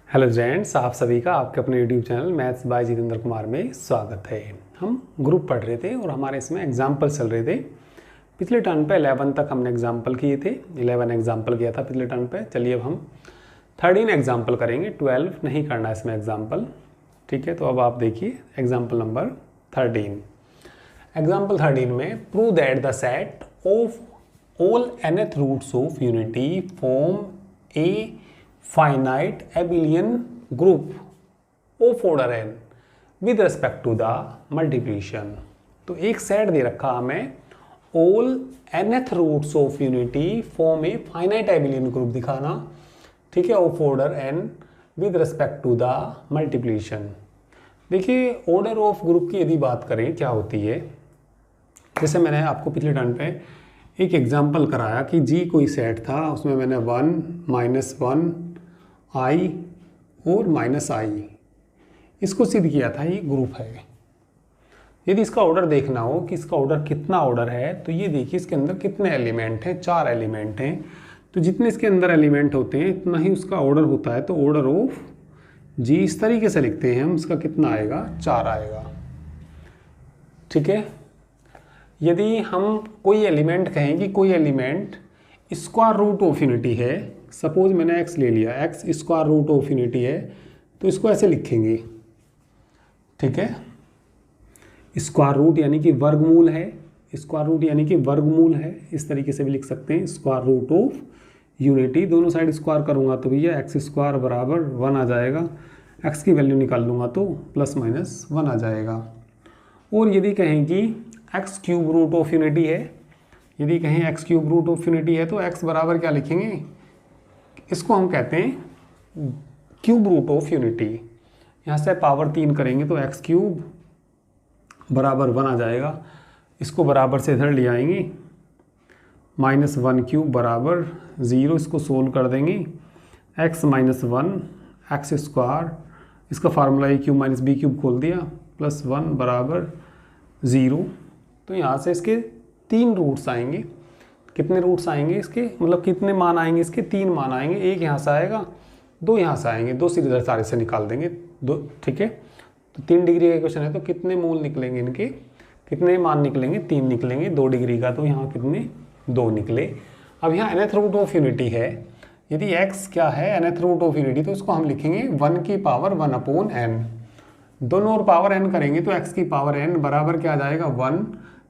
Hello friends, आप सभी का आपके अपने YouTube channel maths by Jitendra Kumar में स्वागत है। हम ग्रुप पढ़ रहे थे और हमारे इसमें एग्जाम्पल चल रहे थे। पिछले टर्न पे 11 तक हमने एग्जाम्पल किए थे, 11 एग्जाम्पल किया था पिछले टर्न पे। चलिए अब हम 13 एग्जाम्पल करेंगे, 12 नहीं करना इसमें एग्जाम्पल। ठीक है, तो अब आप देखिए एग्जाम्पल नंबर 13। एग्जाम्पल 13 में prove that the set of all nth roots of unity form a finite abelian group of order n with respect to the multiplication। तो एक सेट दे रखा हमें all nth roots of unity form a finite abelian group दिखाना, ठीक है, of order n with respect to the multiplication। देखिए order of group की यदि बात करें क्या होती है, जैसे मैंने आपको पिछले टर्न पे एक एग्जांपल कराया कि जी कोई सेट था, उसमें मैंने 1 -1 आई और -i इसको सिद्ध किया था ये ग्रुप है। यदि इसका ऑर्डर देखना हो कि इसका ऑर्डर कितना ऑर्डर है, तो ये देखिए इसके अंदर कितने एलिमेंट हैं, 4 एलिमेंट हैं। तो जितने इसके अंदर एलिमेंट होते हैं इतना ही उसका ऑर्डर होता है। तो ऑर्डर ऑफ जी इस तरीके से लिखते हैं हम, इसका कितना आएगा, 4 आएगा। ठीक है, यदि हम कोई एलिमेंट कहें कि कोई element square root of unity है, सपोज मैंने x ले लिया, x square root of unity है, तो इसको ऐसे लिखेंगे। ठीक है, स्क्वायर रूट यानी कि वर्गमूल है, स्क्वायर रूट यानी कि वर्गमूल है, इस तरीके से भी लिख सकते हैं। स्क्वायर रूट ऑफ यूनिटी, दोनों साइड स्क्वायर करूँगा तो भैया x स्क्वायर बराबर 1 आ जाएगा, x की वैल्यू निकाल लूँगा तो +-1 आ जाएगा। और यदि कहें कि x cube root of unity है, यदि कहें x cube root of unity है तो x बराबर क्या लिखेंगे, इसको हम कहते हैं क्यूब रूट ऑफ यूनिटी। यहाँ से पावर 3 करेंगे तो x क्यूब बराबर 1 आ जाएगा। इसको बराबर से इधर ले आएंगे, -1 क्यूब बराबर 0, इसको सोल्व कर देंगे। x -1 x स्क्वायर, इसका formula a cube minus b cube खोल दिया, +1 बराबर 0। तो यहाँ से इसके 3 रूट्स आएंगे। कितने रूट्स आएंगे इसके, मतलब कितने मान आएंगे इसके, 3 मान आएंगे। एक यहाँ से आएगा, 2 यहाँ से आएंगे, 2 सीधे सारे से निकाल देंगे 2। ठीक है, तो 3 डिग्री का क्वेश्चन है, तो कितने मूल निकलेंगे इनके, कितने मान निकलेंगे, 3 निकलेंगे। 2 डिग्री का तो यहाँ कितने, 2 निकले। अब यहाँ nth रूट ऑफ यूनिटी है, यदि x क्या है nth रूट ऑफ यूनिटी, तो इसको हम लिखेंगे 1 की पावर 1/n। दोनों और पावर n करेंगे तो x की पावर n बराबर क्या आ जाएगा, 1।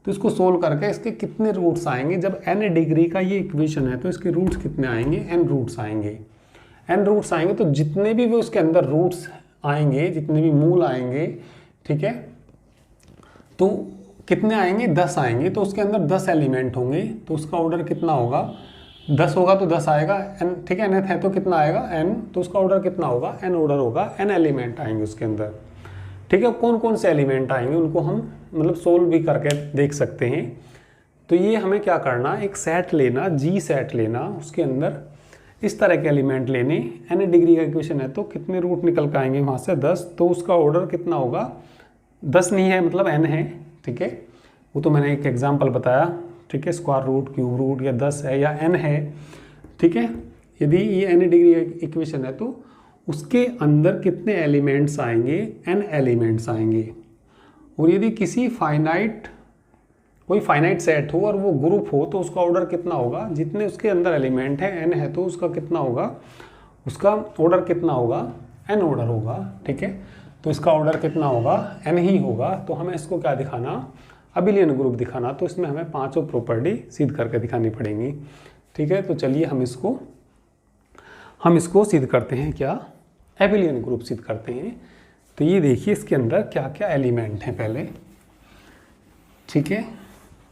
तो इसको सोल्व करके इसके कितने रूट्स आएंगे, जब n डिग्री का ये इक्वेशन है तो इसके रूट्स कितने आएंगे, n रूट्स आएंगे। n रूट्स आएंगे तो जितने भी वो उसके अंदर रूट्स आएंगे, जितने भी मूल आएंगे, ठीक है, तो कितने आएंगे, 10 आएंगे। तो उसके अंदर 10 एलिमेंट होंगे, तो उसका ऑर्डर कितना होगा, 10 होगा तो 10 आएगा n। ठीक है, nth है तो कितना आएगा, n, तो उसका ऑर्डर कितना होगा, n ऑर्डर होगा, n एलिमेंट आएंगे उसके अंदर। ठीक है, कौन कौन से एलिमेंट आएंगे उनको हम मतलब सोल्व भी करके देख सकते हैं। तो ये हमें क्या करना, एक सेट लेना, जी सेट लेना, उसके अंदर इस तरह के एलिमेंट लेने। n डिग्री का इक्वेशन है तो कितने रूट निकल के आएंगे वहाँ से, 10। तो उसका ऑर्डर कितना होगा, 10 नहीं है मतलब n है। ठीक है, वो तो मैंने एक एग्जाम्पल बताया। ठीक है, स्क्वायर रूट, क्यूब रूट या 10 है या n है। ठीक है, यदि ये n डिग्री इक्वेशन है तो उसके अंदर कितने एलिमेंट्स आएंगे, n एलिमेंट्स आएंगे। और यदि किसी कोई फाइनाइट सेट हो और वो ग्रुप हो तो उसका ऑर्डर कितना होगा, जितने उसके अंदर एलिमेंट है n है तो उसका कितना होगा, उसका ऑर्डर कितना होगा, n ऑर्डर होगा। ठीक है, तो इसका ऑर्डर कितना होगा, n ही होगा। तो हमें इसको क्या दिखाना, अबिलियन ग्रुप दिखाना। तो इसमें हमें 5 प्रॉपर्टी सिद्ध करके दिखानी पड़ेंगी। ठीक है, तो चलिए हम इसको सिद्ध करते हैं, क्या, एबिलियन ग्रुप सिद्ध करते हैं। तो ये देखिए इसके अंदर क्या क्या एलिमेंट हैं पहले। ठीक है,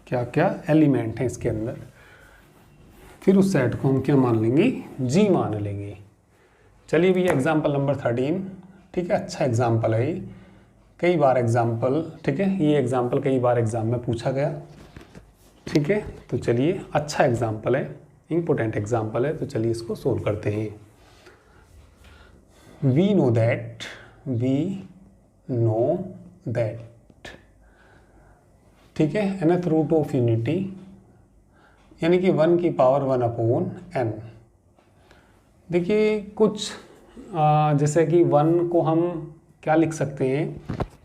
क्या क्या एलिमेंट हैं इसके अंदर, फिर उस सेट को हम क्या मान लेंगे, जी मान लेंगे। चलिए भैया एग्जाम्पल नंबर 13। ठीक है, अच्छा एग्जाम्पल है ये, कई बार एग्जाम्पल, ठीक है, ये एग्जाम्पल कई बार एग्जाम में पूछा गया। ठीक है, तो चलिए अच्छा एग्जाम्पल है, इम्पोर्टेंट एग्जाम्पल है, तो चलिए इसको सोल्व करते हैं। we know that, ठीक है, nth रूट ऑफ यूनिटी यानी कि 1 की पावर 1/n। देखिए कुछ जैसे कि 1 को हम क्या लिख सकते हैं,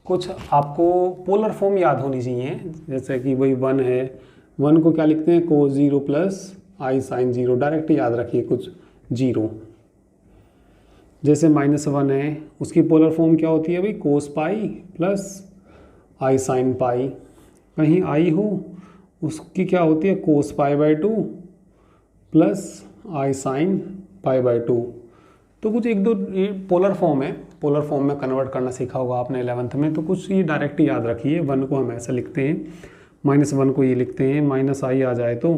कुछ आपको पोलर फॉर्म याद होनी चाहिए। जैसे कि वही 1 है, 1 को क्या लिखते हैं, cos 0 प्लस आई साइन 0, डायरेक्ट याद रखिए कुछ 0। जैसे -1 है, उसकी पोलर फॉर्म क्या होती है भाई, cos पाई प्लस आई साइन पाई। कहीं आई हो उसकी क्या होती है, cos π/2 प्लस आई साइन π/2। तो कुछ एक दो ये पोलर फॉर्म है, पोलर फॉर्म में कन्वर्ट करना सीखा होगा आपने 11th में, तो कुछ ये डायरेक्ट याद रखिए। 1 को हम ऐसे लिखते हैं, -1 को ये लिखते हैं, माइनस आई आ जाए तो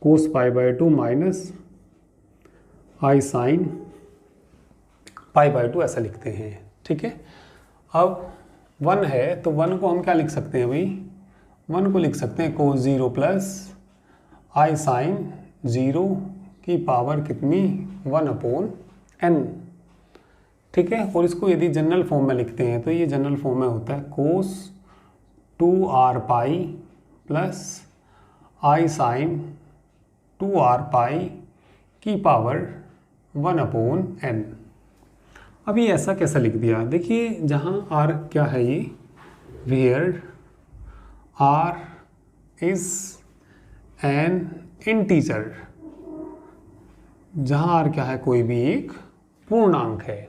cos π/2 माइनस आई साइन π/2 ऐसा लिखते हैं। ठीक है, अब 1 है तो 1 को हम क्या लिख सकते हैं भाई, 1 को लिख सकते हैं cos 0 प्लस आई साइन 0 की पावर कितनी, 1/n। ठीक है, और इसको यदि जनरल फॉर्म में लिखते हैं तो ये जनरल फॉर्म में होता है cos 2r पाई प्लस आई साइन 2r पाई की पावर 1/n। अभी ऐसा कैसा लिख दिया, देखिए जहाँ r क्या है ये, where r is an integer, जहाँ r क्या है, कोई भी एक पूर्णांक है।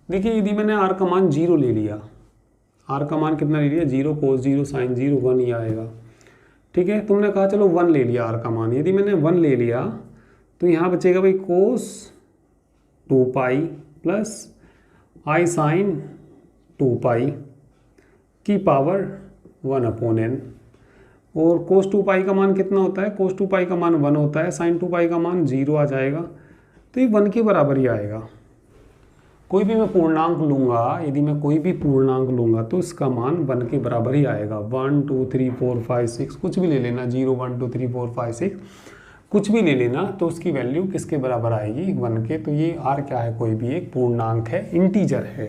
देखिए यदि मैंने r का मान 0 ले लिया, r का मान कितना ले लिया, 0, cos 0 sin 0 1 ही आएगा। ठीक है, तुमने कहा चलो 1 ले लिया r का मान, यदि मैंने 1 ले लिया तो यहाँ बचेगा भाई cos 2 पाई प्लस आई साइन 2 पाई की पावर 1/n। और cos 2 पाई का मान कितना होता है, cos 2 पाई का मान 1 होता है, sin 2 पाई का मान 0 आ जाएगा, तो ये 1 के बराबर ही आएगा। कोई भी मैं पूर्णांक लूँगा, यदि मैं कोई भी पूर्णांक लूँगा तो इसका मान 1 के बराबर ही आएगा। 1 2 3 4 5 6 कुछ भी ले लेना, 0 1 2 3 4 5 6 कुछ भी ले लेना, तो उसकी वैल्यू किसके बराबर आएगी, 1 के। तो ये r क्या है, कोई भी एक पूर्णांक है, इंटीजर है।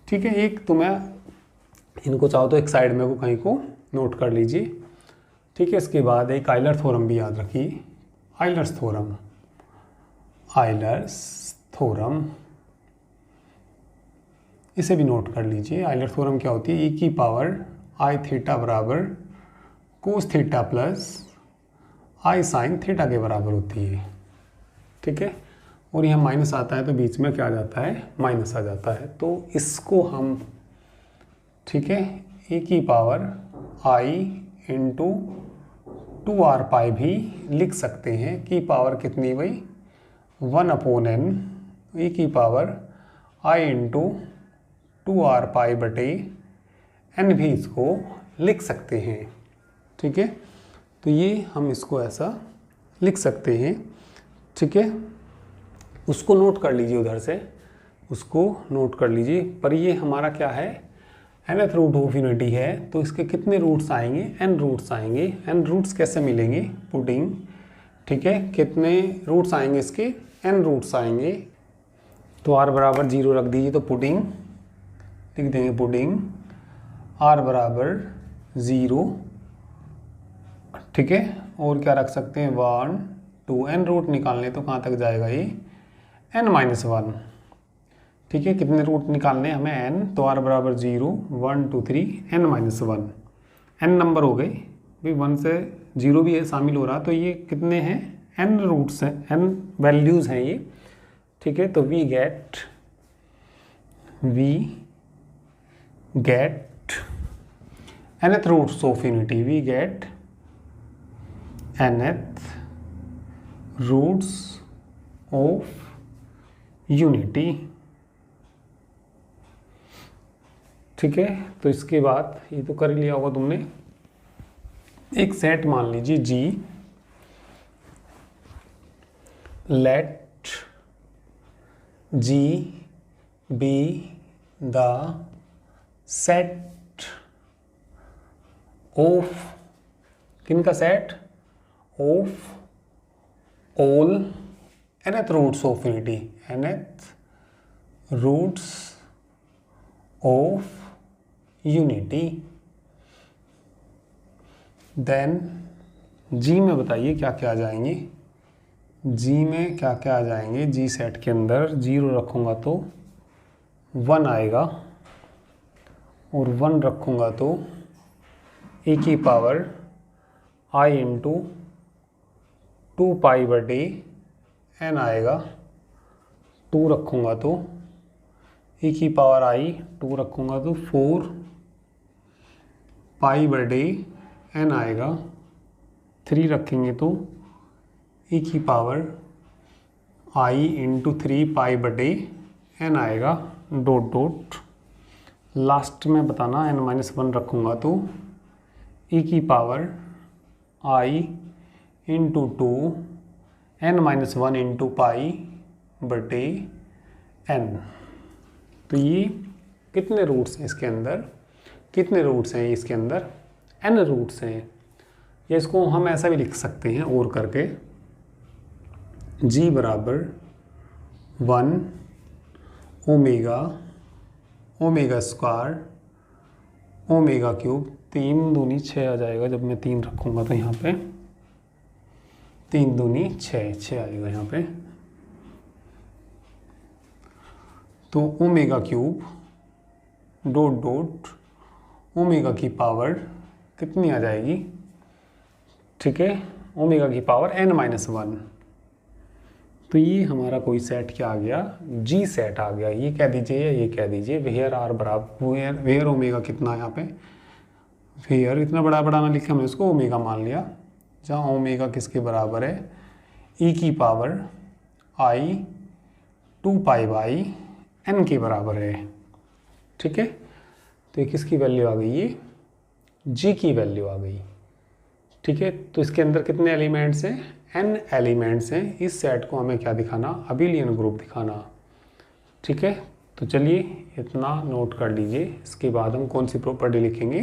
ठीक है, एक तो मैं इनको चाहो तो एक साइड में को कहीं को नोट कर लीजिए। ठीक है, इसके बाद एक आइलर थ्योरम भी याद रखिए, आइलर्स थ्योरम, आइलर्स थ्योरम, इसे भी नोट कर लीजिए। आइलर थ्योरम क्या होती है, e की पावर आई थीटा बराबर कोस थीटा प्लस आई साइन थीटा के बराबर होती है। ठीक है, और यहाँ माइनस आता है तो बीच में क्या आ जाता है, माइनस आ जाता है। तो इसको हम, ठीक है, e की पावर i इंटू 2r पाई भी लिख सकते हैं, की पावर कितनी भाई 1/n, e की पावर i इंटू 2r पाई बटे n भी इसको लिख सकते हैं। ठीक है, तो ये हम इसको ऐसा लिख सकते हैं। ठीक है, उसको नोट कर लीजिए, उधर से उसको नोट कर लीजिए। पर ये हमारा क्या है, nth रूट ऑफ यूनिटी है, तो इसके कितने रूट्स आएंगे, n रूट्स आएंगे। n रूट्स कैसे मिलेंगे, पुटिंग, ठीक है, कितने रूट्स आएंगे इसके, n रूट्स आएंगे। तो r बराबर 0 रख दीजिए, तो पुटिंग लिख देंगे, पुटिंग r बराबर 0। ठीक है, और क्या रख सकते हैं, 1 2, n रूट निकालने तो कहाँ तक जाएगा ये, n-1। ठीक है, कितने रूट निकालने हमें, n, तो r बराबर 0 1 2 3 n-1, n नंबर हो गए भाई, 1 से 0 भी है शामिल हो रहा, तो ये कितने हैं, n रूट्स हैं, n वैल्यूज़ हैं ये। ठीक है, तो we get nth roots of unity, we get nth roots of unity. ठीक है, तो इसके बाद ये तो कर लिया होगा तुमने, एक सेट मान लीजिए G, let G be the set of, किनका set, of all nth roots of unity, nth roots of unity. Then G में बताइए क्या क्या आ जाएंगे, जी में क्या क्या आ जाएंगे, जी सेट के अंदर 0 रखूँगा तो 1 आएगा, और 1 रखूँगा तो e की पावर i इंटू 2 पाई बटे n आएगा। 2 रखूँगा तो e की पावर i, 2 रखूँगा तो 4 पाई बटे n आएगा। 3 रखेंगे तो e की पावर i इंटू 3 पाई बटे n आएगा, डॉट डॉट। लास्ट में बताना n-1 रखूँगा तो e की power i into 2 n-1 into pi बटे n। तो ये कितने रूट्स हैं इसके अंदर, कितने रूट्स हैं इसके अंदर, n रूट्स हैं। या इसको हम ऐसा भी लिख सकते हैं और करके, g बराबर 1 omega omega square omega cube, 3 दूनी 6 आ जाएगा जब मैं 3 रखूँगा तो यहाँ पे 3 दूनी 6 आएगा यहाँ पे। तो omega cube dot dot omega की पावर कितनी आ जाएगी, ठीक है, ओमेगा की पावर n-1। तो ये हमारा कोई सेट क्या आ गया, जी सेट आ गया। ये कह दीजिए या ये कह दीजिए वेयर आर बराबर वेयर ओमेगा कितना है यहाँ पे, वेयर इतना बड़ा ना लिखा हमने उसको ओमेगा मान लिया, जहाँ ओमेगा किसके बराबर है, ई की power I 2 pi by N के बराबर है, ठीक है। तो ये किसकी वैल्यू आ गई, ये जी की वैल्यू आ गई, ठीक है। तो इसके अंदर कितने एलिमेंट्स हैं, n एलिमेंट्स हैं। इस सेट को हमें क्या दिखाना, अबिलियन ग्रुप दिखाना, ठीक है। तो चलिए इतना नोट कर लीजिए। इसके बाद हम कौन सी प्रॉपर्टी लिखेंगे,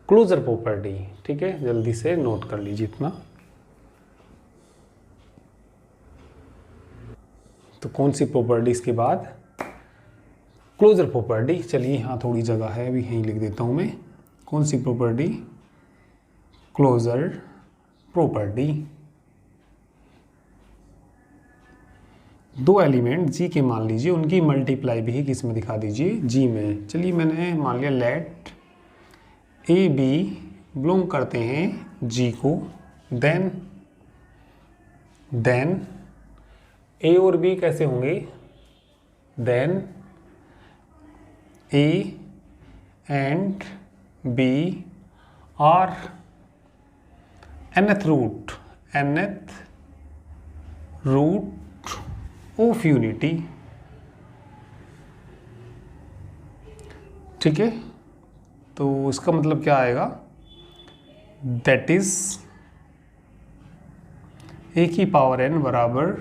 क्लोजर प्रॉपर्टी, ठीक है। जल्दी से नोट कर लीजिए इतना। तो कौन सी प्रॉपर्टी इसके बाद, क्लोजर प्रॉपर्टी। चलिए यहाँ थोड़ी जगह है, अभी यहीं लिख देता हूँ मैं। कौन सी property, closure property. 2 element G के मान लीजिए, उनकी मल्टीप्लाई भी किस में दिखा दीजिए, जी में। चलिए मैंने मान लिया लेट ए बी बिलोंग करते हैं जी को, देन ए और बी कैसे होंगे, then A and B are nth root of unity, ठीक है। तो इसका मतलब क्या आएगा, दैट इज ए की पावर n बराबर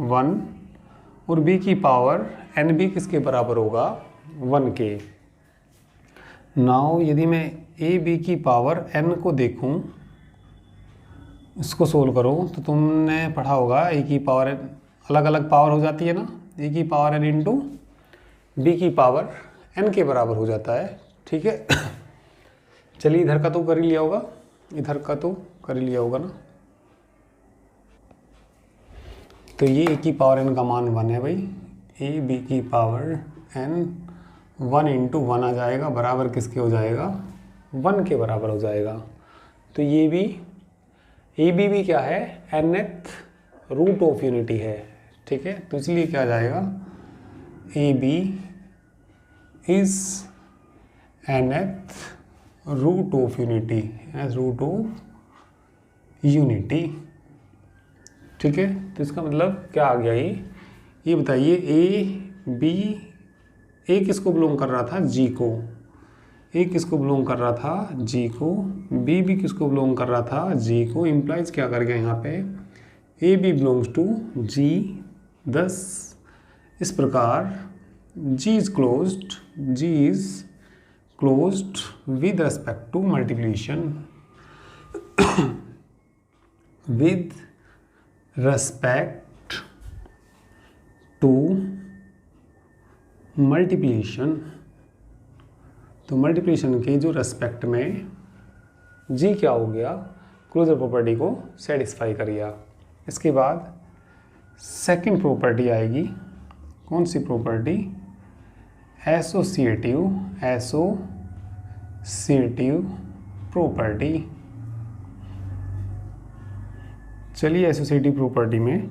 1 और b की पावर n भी किसके बराबर होगा, 1 के। नाउ यदि मैं ए बी की पावर n को देखूं, इसको सोल्व करो तो तुमने पढ़ा होगा ए की पावर अलग अलग पावर हो जाती है ना, ए की पावर n इंटू बी की पावर n के बराबर हो जाता है, ठीक है। चलिए इधर का तो कर ही लिया होगा, इधर का तो कर ही लिया होगा ना। तो ये ए की पावर n का मान 1 है भाई, ए बी की पावर n 1 इंटू 1 आ जाएगा, बराबर किसके हो जाएगा, 1 के बराबर हो जाएगा। तो ये भी ए बी भी क्या है, nth रूट ऑफ यूनिटी है, ठीक है। तो इसलिए क्या आ जाएगा, A B is nth root of unity, root of unity, ठीक है। तो इसका मतलब क्या आ गया, ये बताइए ए बी, ए किसको बिलोंग कर रहा था, जी को, ए किसको बिलोंग कर रहा था, जी को, बी भी किसको बिलोंग कर रहा था, जी को। इम्प्लाइज क्या कर गया यहाँ पे, a b belongs to G. Thus इस प्रकार G is closed with respect to multiplication, with respect to multiplication. तो मल्टीप्लिकेशन के जो रेस्पेक्ट में जी क्या हो गया, क्लोजर प्रॉपर्टी को सेटिस्फाई कर गया। इसके बाद सेकंड प्रॉपर्टी आएगी, कौन सी प्रॉपर्टी? Associative property. चलिए एसोसिएटिव प्रॉपर्टी में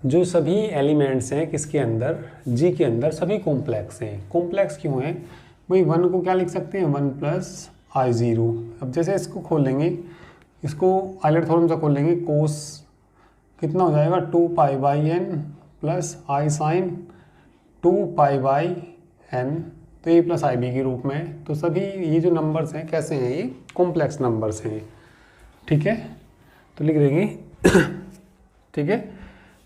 जो सभी एलिमेंट्स हैं किसके अंदर, जी के अंदर, सभी कॉम्प्लेक्स हैं। कॉम्प्लेक्स क्यों हैं भाई? 1 को क्या लिख सकते हैं? 1 + I0। अब जैसे इसको खोलेंगे, इसको आइलर थ्योरम से खोलेंगे, कोस कितना हो जाएगा? 2π/n + I sin 2π/n, तो a + IB के रूप में। तो सभी ये जो नंबर्स हैं कैसे हैं? ये कॉम्प्लेक्स नंबर्स हैं, ठीक है, तो लिख देंगे ठीक है।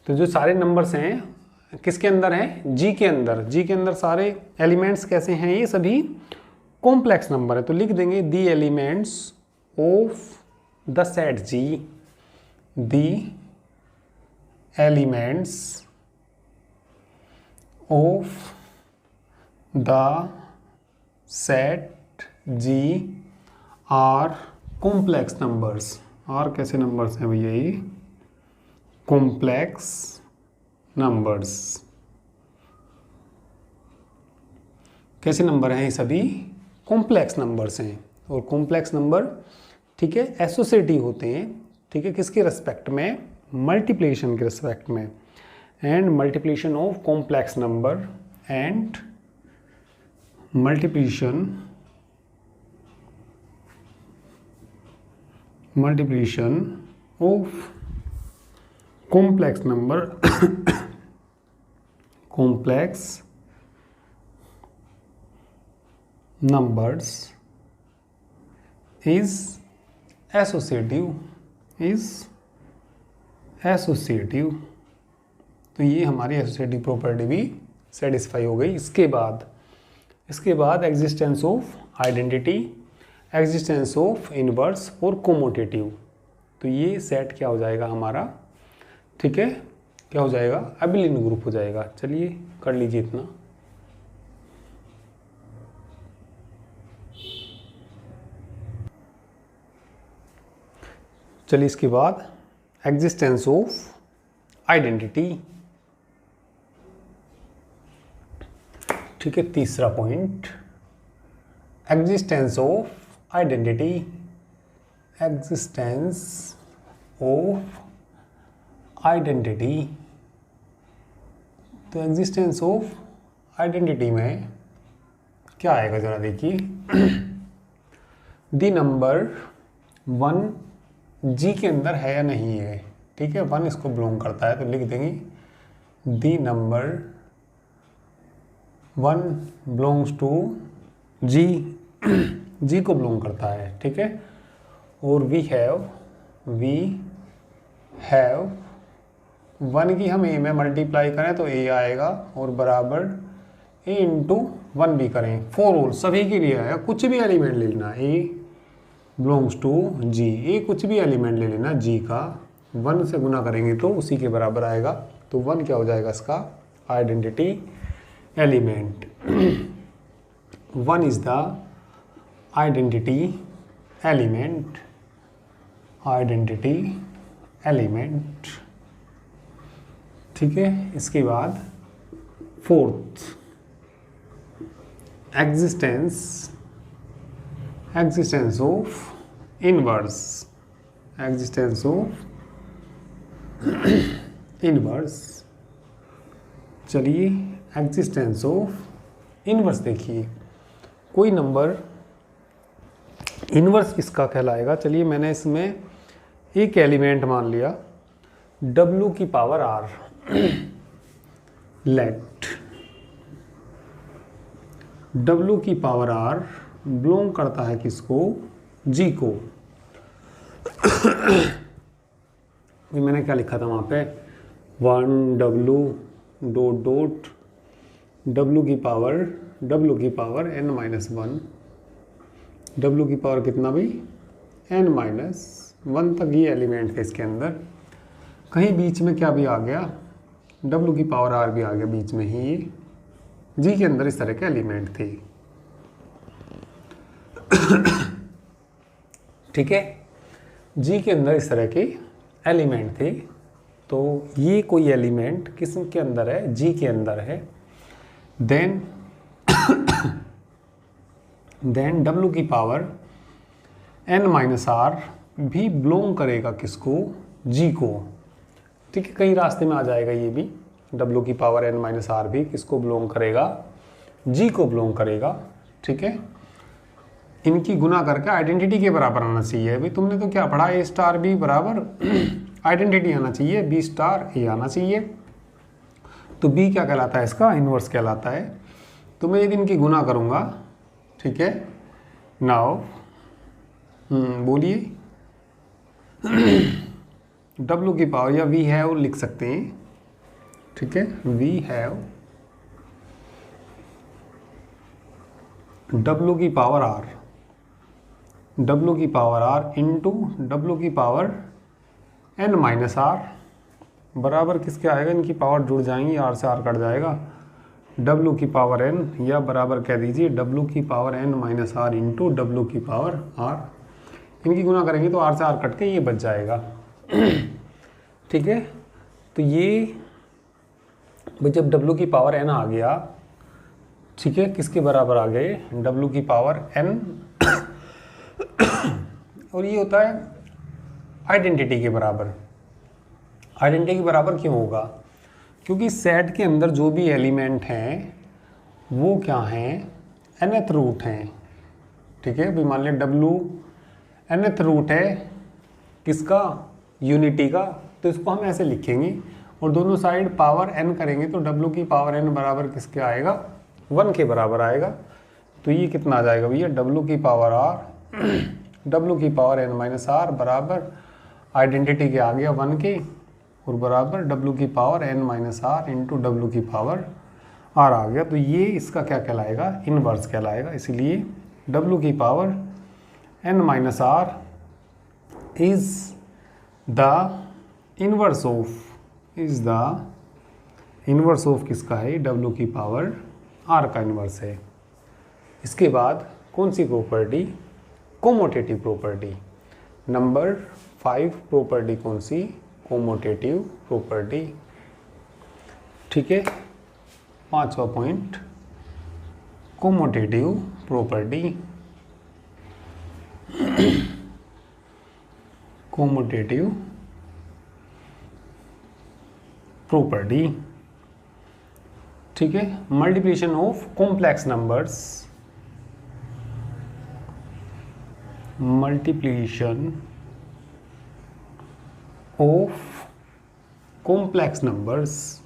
तो जो सारे नंबर्स हैं किसके अंदर हैं? जी के अंदर। जी के अंदर सारे एलिमेंट्स कैसे हैं? ये सभी कॉम्प्लेक्स नंबर है। तो लिख देंगे the elements of the set G, the elements of the set G are complex numbers. और कैसे नंबर्स हैं भैया? ये कॉम्प्लेक्स नंबर्स। कैसे नंबर हैं? ये सभी कॉम्प्लेक्स नंबर्स हैं। और कॉम्प्लेक्स नंबर, ठीक है, एसोसिएटिव होते हैं, ठीक है, किसके रेस्पेक्ट में? मल्टीप्लिकेशन के रेस्पेक्ट में। And multiplication of complex number and multiplication of complex number complex numbers is associative. तो ये हमारी एसोसिएटिव प्रॉपर्टी भी सेटिस्फाई हो गई। इसके बाद existence of identity, existence of inverse और कोमोटेटिव। तो ये सेट क्या हो जाएगा हमारा? ठीक है, क्या हो जाएगा? एबिलियन ग्रुप हो जाएगा। चलिए कर लीजिए इतना। चलिए इसके बाद एग्जिस्टेंस ऑफ आइडेंटिटी, ठीक है, तीसरा point, existence of identity, existence of identity. तो एग्जिस्टेंस ऑफ आइडेंटिटी में क्या आएगा जरा देखिए। दी नंबर 1 जी के अंदर है या नहीं है, ठीक है, 1 इसको बिलोंग करता है, तो लिख देंगे दी नंबर 1 बिलोंग्स टू जी, जी को बिलोंग करता है, ठीक है। और वी हैव 1 की हम ए में मल्टीप्लाई करें तो ए आएगा, और बराबर ए इंटू 1 भी करें, 4 ऑल सभी के लिए आएगा। कुछ भी एलिमेंट ले लेना, ए बिलोंग्स टू जी, ए कुछ भी एलिमेंट ले लेना जी का, 1 से गुना करेंगे तो उसी के बराबर आएगा। तो 1 क्या हो जाएगा इसका? Identity element. 1 is the identity element, ठीक है। इसके बाद 4th एग्जिस्टेंस ऑफ इनवर्स, चलिए एग्जिस्टेंस ऑफ इनवर्स देखिए, कोई नंबर इनवर्स किसका कहलाएगा? चलिए मैंने इसमें एक एलिमेंट मान लिया w की पावर r, लेट w की पावर r बिलोंग करता है किसको? g को। ये मैंने क्या लिखा था वहाँ पे? 1w डॉट डॉट w की पावर n-1, w की पावर कितना भी? n-1 तक ये एलिमेंट है इसके अंदर। कहीं बीच में क्या भी आ गया? w की पावर r भी आ गया बीच में ही। जी के अंदर इस तरह के एलिमेंट थे, ठीक है। जी के अंदर इस तरह के एलिमेंट थे, तो ये कोई एलिमेंट किस के अंदर है, जी के अंदर है, देन W की पावर n माइनस आर भी बिलोंग करेगा किसको, जी को। ठीक है, कई रास्ते में आ जाएगा ये भी, W की पावर n माइनस आर भी किसको बिलोंग करेगा, जी को बिलोंग करेगा। ठीक है, इनकी गुना करके आइडेंटिटी के बराबर आना चाहिए। अभी तुमने तो क्या पढ़ा, ए स्टार बी बराबर आइडेंटिटी आना चाहिए, बी स्टार ए आना चाहिए। तो बी क्या कहलाता है, इसका इनवर्स कहलाता है। तो मैं यदि इनकी गुना करूँगा, ठीक है, नाउ बोलिए W की पावर, या वी हैव लिख सकते हैं। ठीक है, वी हैव W की पावर R, W की पावर R इंटू W की पावर n माइनस आर बराबर किसके आएगा, इनकी पावर जुड़ जाएंगी, R से R कट जाएगा, W की पावर n, या बराबर कह दीजिए W की power n minus R into W की पावर R। इनकी गुना करेंगे तो R से R कट के ये बच जाएगा। ठीक है, तो ये जब W की पावर n आ गया, ठीक है, किसके बराबर आ गए, W की पावर n और ये होता है आइडेंटिटी के बराबर। आइडेंटिटी के बराबर क्यों होगा, क्योंकि सेट के अंदर जो भी एलिमेंट हैं वो क्या हैं, nth रूट हैं। ठीक है, अभी मान लिया W nth रूट है किसका, यूनिटी का, तो इसको हम ऐसे लिखेंगे और दोनों साइड पावर n करेंगे तो W की पावर n बराबर किसके आएगा, 1 के बराबर आएगा। तो ये कितना आ जाएगा भैया, W की पावर R W की पावर n माइनस आर बराबर आइडेंटिटी के आ गया 1 के, और बराबर W की power n minus R into W की पावर R आ गया। तो ये इसका क्या कहलाएगा, इनवर्स कहलाएगा। इसीलिए W की power n minus R is the inverse of किसका है, W की पावर R का इनवर्स है। इसके बाद कौन सी प्रॉपर्टी, कोमोटेटिव प्रॉपर्टी। नंबर 5 प्रॉपर्टी कौन सी, कोमोटेटिव प्रॉपर्टी। ठीक है, 5वां पॉइंट कोमोटेटिव प्रॉपर्टी। कोमोटेटिव प्रॉपर्टी, ठीक है, multiplication of complex numbers, multiplication of complex numbers,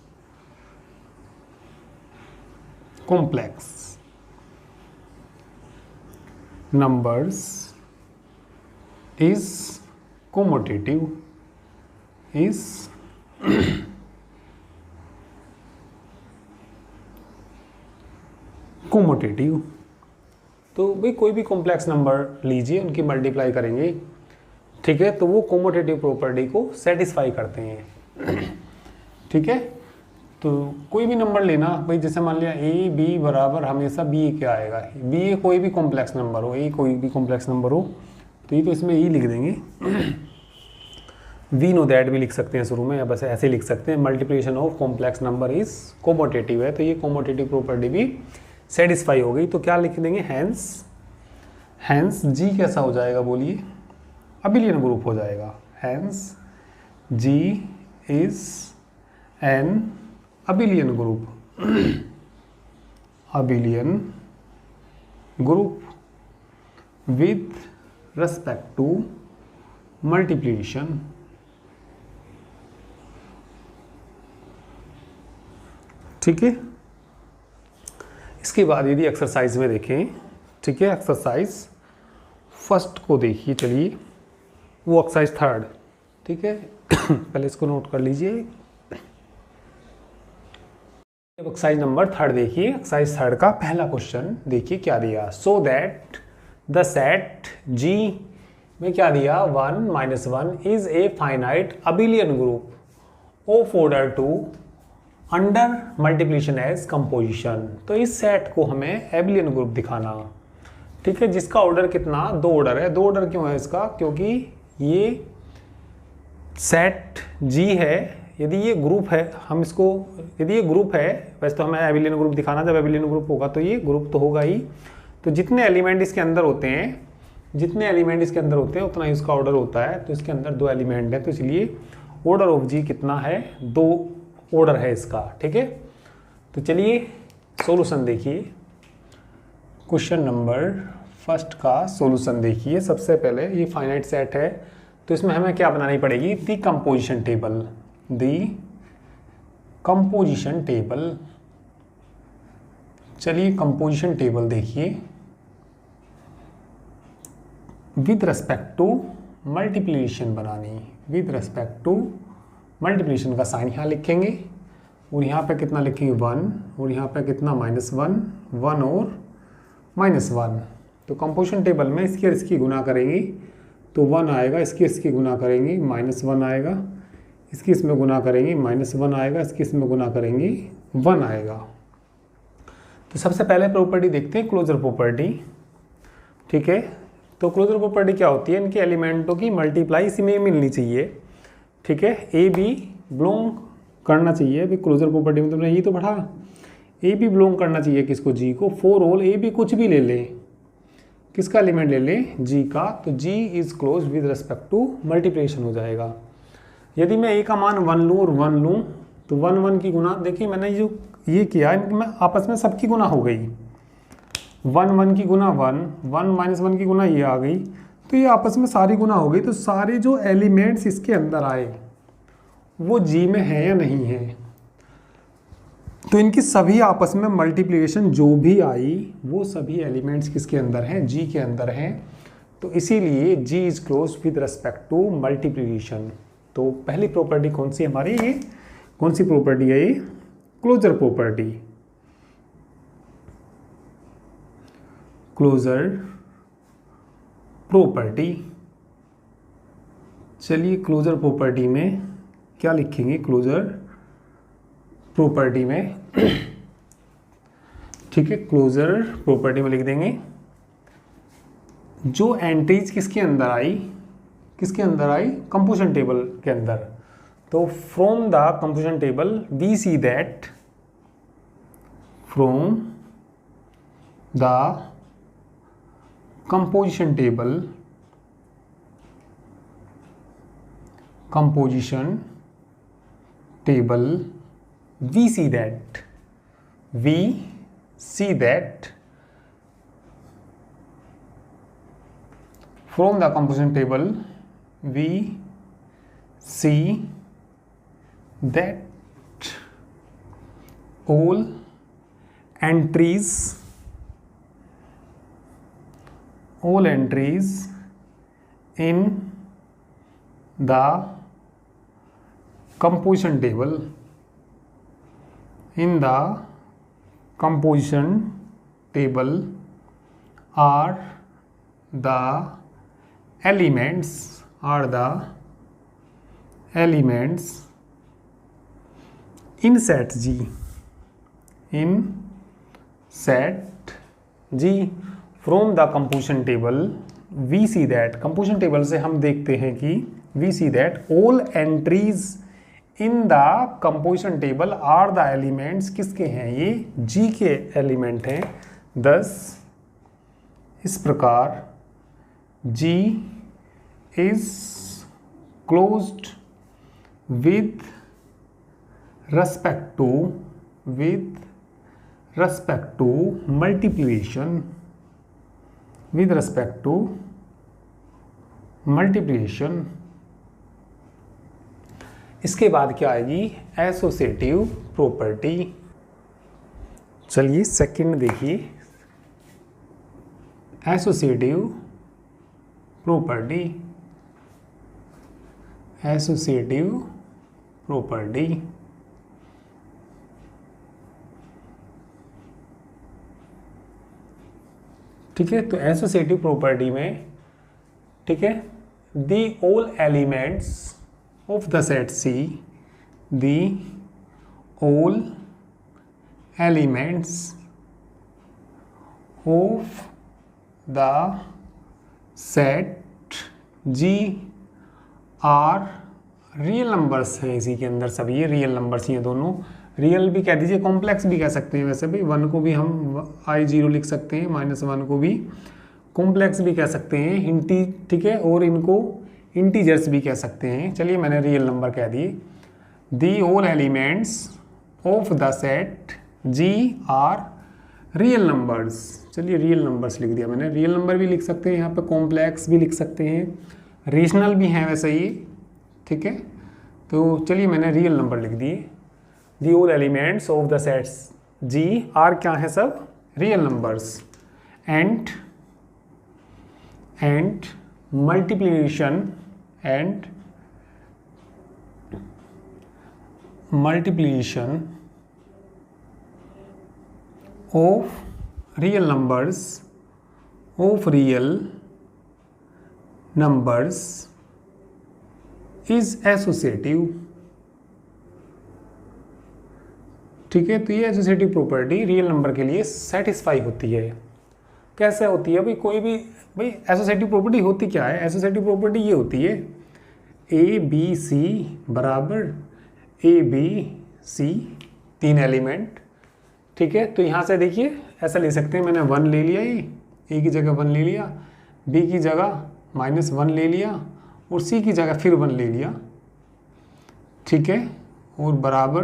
complex numbers is commutative, is commutative। तो भाई कोई भी कॉम्प्लेक्स नंबर लीजिए, उनकी मल्टीप्लाई करेंगे, ठीक है, तो वो कोमोटेटिव प्रॉपर्टी को सेटिस्फाई करते हैं। ठीक है, तो कोई भी नंबर लेना भाई, जैसे मान लिया ए बी बराबर हमेशा बी क्या आएगा, बी ए कोई भी कॉम्प्लेक्स नंबर हो, ए कोई भी कॉम्प्लेक्स नंबर हो, तो ये तो इसमें ई लिख देंगे। वी नो दैट भी लिख सकते हैं शुरू में, या बस ऐसे लिख सकते हैं, multiplication of complex number is commutative है, तो ये कोमोटेटिव प्रॉपर्टी भी सेटिस्फाई हो गई। तो क्या लिख देंगे, हैंस जी कैसा हो जाएगा बोलिए, अबिलियन ग्रुप हो जाएगा। Hence G is an abelian group, abelian group with respect to multiplication। ठीक है, इसके बाद यदि एक्सरसाइज में देखें, ठीक है, एक्सरसाइज फर्स्ट को देखिए, चलिए वो एक्सरसाइज थर्ड, ठीक है, पहले इसको नोट कर लीजिए। अब एक्सरसाइज नंबर थर्ड देखिए, एक्सरसाइज थर्ड का पहला क्वेश्चन देखिए क्या दिया, so that the set G में क्या दिया, 1 - 1 is a finite abelian group of order 2 under multiplication as composition. तो इस सेट को हमें एबिलियन ग्रुप दिखाना, ठीक है, जिसका ऑर्डर कितना, 2 ऑर्डर है। 2 ऑर्डर क्यों है इसका, क्योंकि ये सेट जी है, यदि ये ग्रुप है, हम इसको, यदि ये ग्रुप है, वैसे तो हमें एबिलियन ग्रुप दिखाना, जब एबिलियन ग्रुप होगा तो ये ग्रुप तो होगा ही, तो जितने एलिमेंट इसके अंदर होते हैं, जितने एलिमेंट इसके अंदर होते हैं उतना ही उसका ऑर्डर होता है। तो इसके अंदर 2 एलिमेंट है, तो इसलिए ऑर्डर ऑफ जी कितना है, 2 ऑर्डर है इसका। ठीक है, तो चलिए सॉल्यूशन देखिए। क्वेश्चन नंबर फर्स्ट का सॉल्यूशन देखिए। सबसे पहले ये फाइनाइट सेट है, तो इसमें हमें क्या बनानी पड़ेगी, दी composition table, the composition table. चलिए कंपोजिशन टेबल देखिए। विद रेस्पेक्ट टू मल्टीप्लिकेशन बनानी, विद रेस्पेक्ट टू मल्टीप्लिकेशन का साइन यहाँ लिखेंगे, और यहाँ पे कितना लिखेंगे 1, और यहाँ पे कितना -1, 1 और -1। तो कंपोजिशन टेबल में इसकी और इसकी गुना करेंगे तो 1 आएगा, इसकी गुना करेंगे -1 आएगा, इसकी इसमें गुना करेंगे -1 आएगा, इसकी इसमें गुना करेंगे 1 आएगा। तो सबसे पहले प्रॉपर्टी देखते हैं, क्लोजर प्रॉपर्टी। ठीक है, तो क्लोजर प्रॉपर्टी क्या होती है, इनके एलिमेंटों की मल्टीप्लाई इसी में मिलनी चाहिए। ठीक है, ए बी बिलोंग करना चाहिए। अभी क्लोजर प्रॉपर्टी में तुमने ये तो पढ़ा, ए बी बिलोंग करना चाहिए किसको, जी को। फॉर ऑल ए बी कुछ भी ले लें, किसका एलिमेंट ले लें, जी का, तो G is close with respect to multiplication हो जाएगा। यदि मैं ए का मान 1 लूँ और 1 लूँ, तो 1 1 की गुना, देखिए मैंने जो ये किया, इनमें आपस में सबकी गुना हो गई, 1 1 की गुना 1, 1 -1 की गुना ये आ गई, तो ये आपस में सारी गुना हो गई। तो सारे जो एलिमेंट्स इसके अंदर आए वो जी में है या नहीं है, तो इनकी सभी आपस में मल्टीप्लिकेशन जो भी आई वो सभी एलिमेंट्स किसके अंदर हैं, जी के अंदर हैं। तो इसीलिए G is close with respect to multiplication. तो पहली प्रॉपर्टी कौन सी हमारी, ये कौन सी प्रॉपर्टी है, ये क्लोजर प्रॉपर्टी, क्लोजर प्रॉपर्टी। चलिए क्लोजर प्रॉपर्टी में क्या लिखेंगे, क्लोजर प्रॉपर्टी में ठीक है, क्लोजर प्रॉपर्टी में लिख देंगे जो एंट्रीज किसके अंदर आई, किसके अंदर आई, कंपोजिशन टेबल के अंदर। तो from the composition table we see that, from the composition table, composition table, we see that, we see that from the composition table we see that all entries in the composition table, in the composition table are the elements, are the elements in set G, in set G। from the composition table we see that, composition table से हम देखते हैं कि we see that all entries in the composition table are the elements, किसके हैं ये, जी के element हैं। thus इस प्रकार G is closed with respect to, with respect to multiplication, with respect to multiplication. इसके बाद क्या आएगी, एसोसिएटिव प्रॉपर्टी। चलिए सेकंड देखिए, एसोसिएटिव प्रॉपर्टी, एसोसिएटिव प्रॉपर्टी। ठीक है, तो एसोसिएटिव प्रॉपर्टी में, ठीक है, the all elements of the set C, the all elements of the set G are real numbers हैं इसी के अंदर सभी, ये रियल नंबर्स ही हैं दोनों। रियल भी कह दीजिए, कॉम्प्लेक्स भी कह सकते हैं वैसे भी। 1 को भी हम I0 लिख सकते हैं, -1 को भी कॉम्प्लेक्स भी कह सकते हैं, इंटी, ठीक है, और इनको इंटीजर्स भी कह सकते हैं। चलिए मैंने रियल नंबर कह दिए। The all elements of the set G are real numbers. चलिए रियल नंबर्स लिख दिया मैंने। रियल नंबर भी लिख सकते हैं यहाँ पे, कॉम्प्लेक्स भी लिख सकते हैं, रेशनल भी हैं वैसे ही, ठीक है। तो चलिए मैंने रियल नंबर लिख दिए। The all elements of the sets G are क्या है सब, real numbers. And multiplication of real numbers is associative, ठीक है। तो ये एसोसिएटिव प्रॉपर्टी रियल नंबर के लिए सेटिस्फाई होती है। कैसे होती है भाई, कोई भी भाई एसोसिएटिव प्रॉपर्टी होती क्या है? एसोसिएटिव प्रॉपर्टी ये होती है ABC बराबर ABC 3 एलिमेंट, ठीक है। तो यहाँ से देखिए ऐसा ले सकते हैं, मैंने 1 ले लिया, ये A की जगह 1 ले लिया, B की जगह -1 ले लिया, और C की जगह फिर 1 ले लिया, ठीक है। और बराबर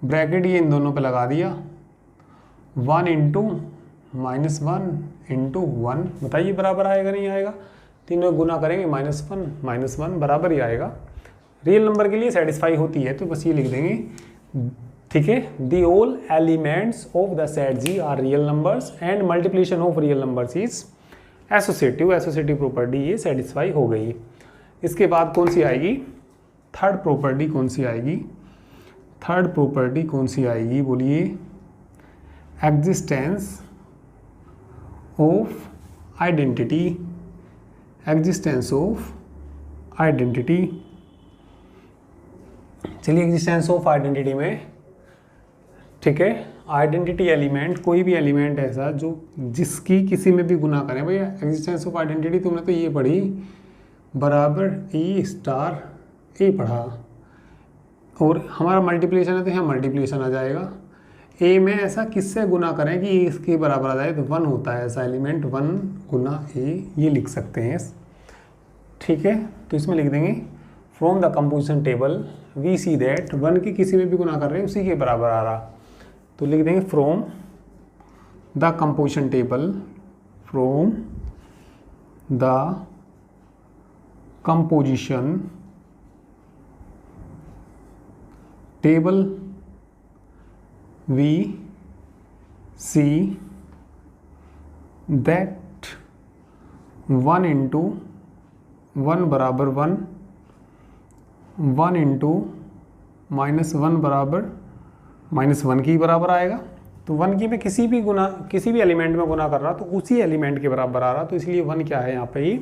ब्रैकेट ये इन दोनों पे लगा दिया, 1 × -1 × 1, बताइए बराबर आएगा नहीं आएगा? तीनों गुना करेंगे -1 बराबर ही आएगा। रियल नंबर के लिए सेटिस्फाई होती है, तो बस ये लिख देंगे, ठीक है। The all elements of the set G are real numbers and multiplication of real numbers is associative property ये सेटिस्फाई हो गई। इसके बाद कौन सी आएगी? थर्ड प्रॉपर्टी कौन सी आएगी बोलिए? Existence of identity. चलिए एग्जिस्टेंस ऑफ आइडेंटिटी में, ठीक है, आइडेंटिटी एलिमेंट, कोई भी एलिमेंट ऐसा जो जिसकी किसी में भी गुना करें। भैया एग्जिस्टेंस ऑफ आइडेंटिटी तुमने तो ये पढ़ी, बराबर E* पढ़ा, और हमारा मल्टीप्लिकेशन है तो यहाँ मल्टीप्लिकेशन आ जाएगा। A में ऐसा किससे गुना करें कि A इसके बराबर आ जाए, तो 1 होता है ऐसा एलिमेंट, 1 × A, ये लिख सकते हैं, ठीक है। तो इसमें लिख देंगे from the composition table we see that 1 की किसी में भी गुना कर रहे हैं उसी के बराबर आ रहा, तो लिख देंगे from the composition table, we see that 1 × 1 बराबर 1, 1 × -1 बराबर -1 की बराबर आएगा। तो 1 की मैं किसी भी एलिमेंट में गुना कर रहा तो उसी एलिमेंट के बराबर आ रहा, तो इसलिए 1 क्या है यहाँ पे ही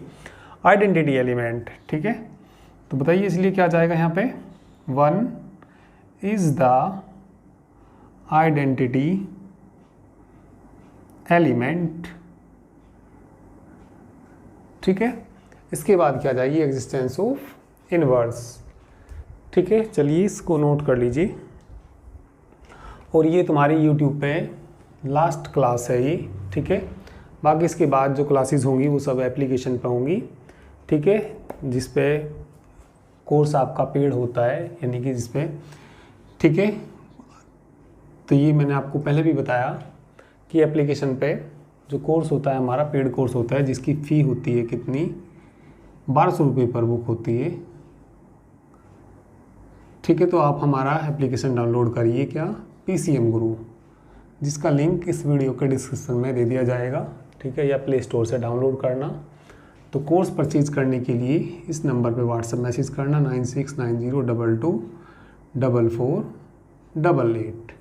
आइडेंटिटी एलिमेंट, ठीक है। तो बताइए इसलिए क्या जाएगा यहाँ पे? 1 इज द आइडेंटिटी एलिमेंट, ठीक है। इसके बाद क्या जाएगी? एग्जिस्टेंस ऑफ इनवर्स, ठीक है। चलिए इसको नोट कर लीजिए, और ये तुम्हारी YouTube पे लास्ट क्लास है ये, ठीक है। बाकी इसके बाद जो क्लासेस होंगी वो सब एप्लीकेशन पे होंगी, ठीक है, जिस पे कोर्स आपका पेड होता है, यानी कि जिस पे, ठीक है। तो ये मैंने आपको पहले भी बताया कि एप्लीकेशन पे जो कोर्स होता है हमारा पेड कोर्स होता है, जिसकी फ़ी होती है कितनी? 1200 रुपये पर बुक होती है, ठीक है। तो आप हमारा एप्लीकेशन डाउनलोड करिए, क्या? PCM गुरु, जिसका लिंक इस वीडियो के डिस्क्रिप्शन में दे दिया जाएगा, ठीक है, या प्ले स्टोर से डाउनलोड करना। तो कोर्स परचेज करने के लिए इस नंबर पे व्हाट्सएप मैसेज करना 9690224488,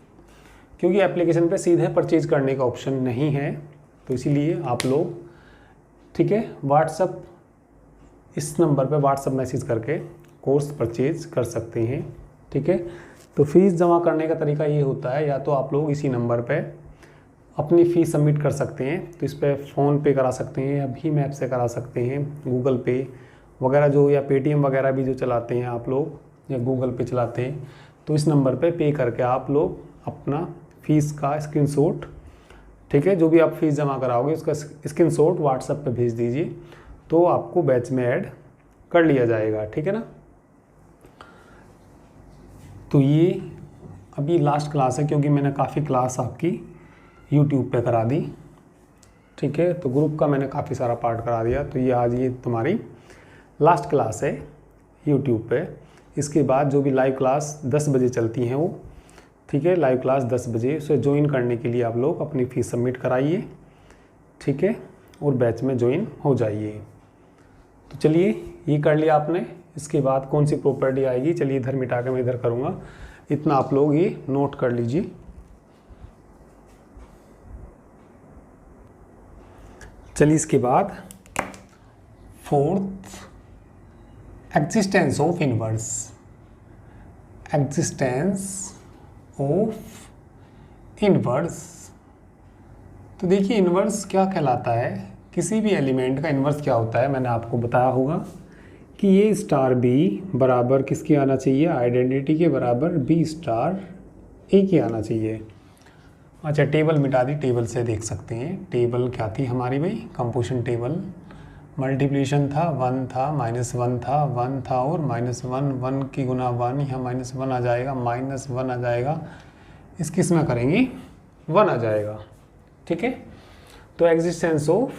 क्योंकि एप्लीकेशन पे सीधे परचेज करने का ऑप्शन नहीं है, तो इसीलिए आप लोग, ठीक है, व्हाट्सएप, इस नंबर पे व्हाट्सएप मैसेज करके कोर्स परचेज कर सकते हैं, ठीक है। तो फीस जमा करने का तरीका ये होता है, या तो आप लोग इसी नंबर पे अपनी फ़ीस सबमिट कर सकते हैं, तो इस पर फ़ोन पे करा सकते हैं या भीम ऐप से करा सकते हैं, गूगल पे, वगैरह जो, या पेटीएम वगैरह भी जो चलाते हैं आप लोग, या गूगल पे चलाते हैं, तो इस नंबर पे पे करके आप लोग अपना फ़ीस का स्क्रीनशॉट, ठीक है, जो भी आप फीस जमा कराओगे उसका स्क्रीनशॉट व्हाट्सएप पे भेज दीजिए, तो आपको बैच में ऐड कर लिया जाएगा, ठीक है ना। तो ये अभी लास्ट क्लास है, क्योंकि मैंने काफ़ी क्लास आपकी यूट्यूब पे करा दी, ठीक है, तो ग्रुप का मैंने काफ़ी सारा पार्ट करा दिया, तो ये आज ये तुम्हारी लास्ट क्लास है यूट्यूब पे। इसके बाद जो भी लाइव क्लास 10 बजे चलती हैं वो, ठीक है, लाइव क्लास 10 बजे, उसे ज्वाइन करने के लिए आप लोग अपनी फ़ीस सबमिट कराइए, ठीक है, और बैच में ज्वाइन हो जाइए। तो चलिए ये कर लिया आपने। इसके बाद कौन सी प्रॉपर्टी आएगी, चलिए इधर मिटा के मैं इधर करूँगा, इतना आप लोग ये नोट कर लीजिए। चलिए इसके बाद fourth, existence of inverse, existence of inverse. तो देखिए इनवर्स क्या कहलाता है, किसी भी एलिमेंट का इनवर्स क्या होता है, मैंने आपको बताया होगा कि ये स्टार बी बराबर किसके आना चाहिए, आइडेंटिटी के बराबर बी स्टार ए के आना चाहिए। अच्छा टेबल मिटा दी, टेबल से देख सकते हैं, टेबल क्या थी हमारी भाई, कंपोजिशन टेबल, मल्टीप्लिकेशन था, 1 था, -1 था, 1 था और -1, 1 की गुना 1, यहाँ -1 आ जाएगा, -1 आ जाएगा, इस किस में करेंगे 1 आ जाएगा, ठीक है। तो एग्जिस्टेंस ऑफ